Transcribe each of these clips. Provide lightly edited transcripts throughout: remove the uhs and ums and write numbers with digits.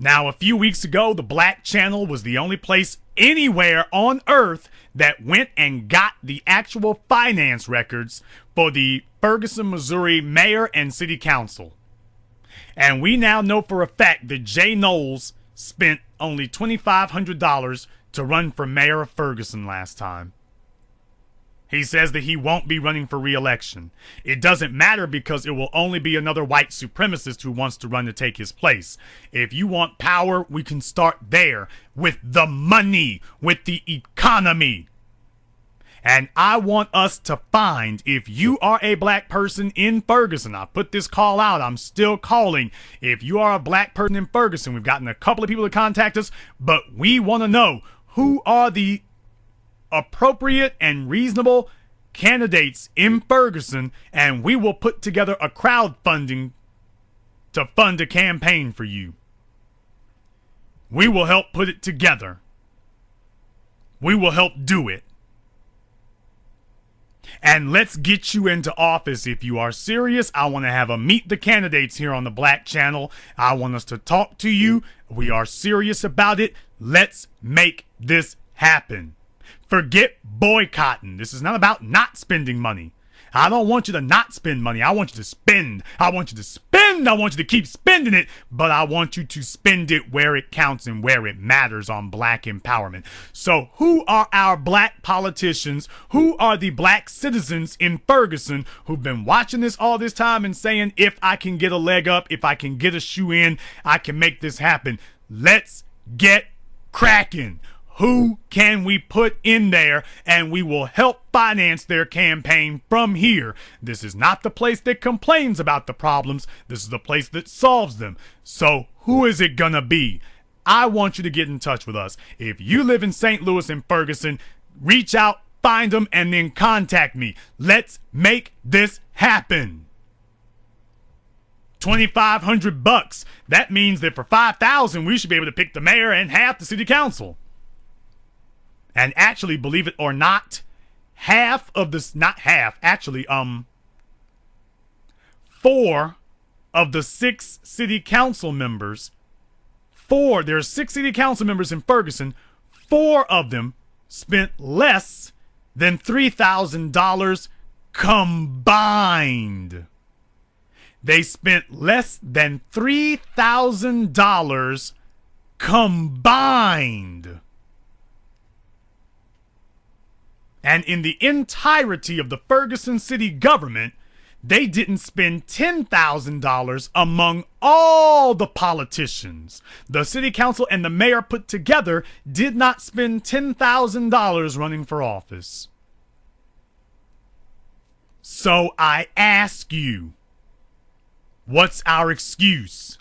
Now, a few weeks ago, the Black Channel was the only place anywhere on Earth that went and got the actual finance records for the Ferguson, Missouri mayor and city council. And we now know for a fact that Jay Knowles spent only $2,500 to run for mayor of Ferguson last time. He says that he won't be running for re-election. It doesn't matter because it will only be another white supremacist who wants to run to take his place. If you want power, we can start there with the money, with the economy. And I want us to find, if you are a black person in Ferguson, I put this call out, I'm still calling. If you are a black person in Ferguson, we've gotten a couple of people to contact us, but we want to know who are the appropriate and reasonable candidates in Ferguson, and we will put together a crowdfunding to fund a campaign for you. We will help put it together. We will help do it. And let's get you into office if you are serious. I want to have a meet the candidates here on the Black Channel. I want us to talk to you. We are serious about it. Let's make this happen. Forget boycotting. This is not about not spending money. I don't want you to not spend money. I want you to spend. I want you to spend. I want you to keep spending it, but I want you to spend it where it counts and where it matters on black empowerment. So who are our black politicians? Who are the black citizens in Ferguson who've been watching this all this time and saying, if I can get a leg up, if I can get a shoe in, I can make this happen? Let's get cracking. Who can we put in there, and we will help finance their campaign from here. This is not the place that complains about the problems. This is the place that solves them. So who is it gonna be? I want you to get in touch with us. If you live in St. Louis and Ferguson, reach out, find them, and then contact me. Let's make this happen. $2,500. That means that for $5,000, we should be able to pick the mayor and half the city council. And actually, believe it or not, half of this, not half, actually, 4 of the 6 city council members, there's 6 city council members in Ferguson, 4 of them spent less than $3,000 combined. They spent less than $3,000 combined. And in the entirety of the Ferguson city government, they didn't spend $10,000 among all the politicians. The city council and the mayor put together did not spend $10,000 running for office. So I ask you, what's our excuse?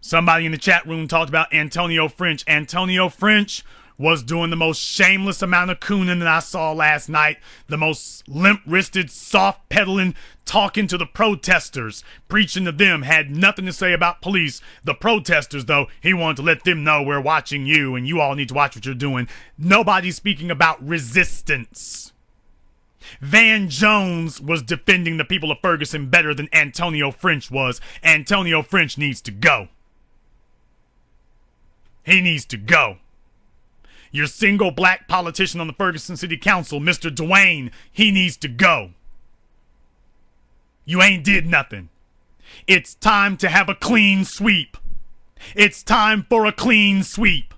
Somebody in the chat room talked about Antonio French. Antonio French was doing the most shameless amount of cooning that I saw last night. The most limp-wristed, soft-pedaling, talking to the protesters, preaching to them, had nothing to say about police. The protesters, though, he wanted to let them know we're watching you and you all need to watch what you're doing. Nobody's speaking about resistance. Van Jones was defending the people of Ferguson better than Antonio French was. Antonio French needs to go. He needs to go. Your single black politician on the Ferguson City Council, Mr. Dwayne, he needs to go. You ain't did nothing. It's time to have a clean sweep. It's time for a clean sweep.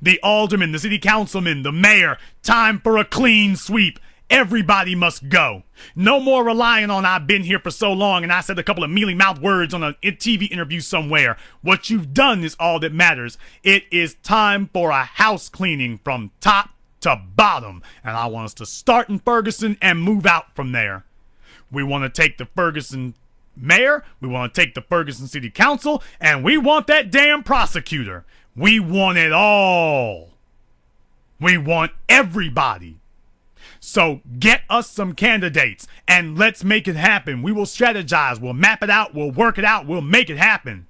The aldermen, the city councilmen, the mayor, time for a clean sweep. Everybody must go. No more relying on I've been here for so long and I said a couple of mealy-mouthed words on a TV interview somewhere. What you've done is all that matters. It is time for a house cleaning from top to bottom. And I want us to start in Ferguson and move out from there. We want to take the Ferguson mayor, we want to take the Ferguson City Council, and we want that damn prosecutor. We want it all. We want everybody. So get us some candidates and let's make it happen. We will strategize. We'll map it out. We'll work it out. We'll make it happen.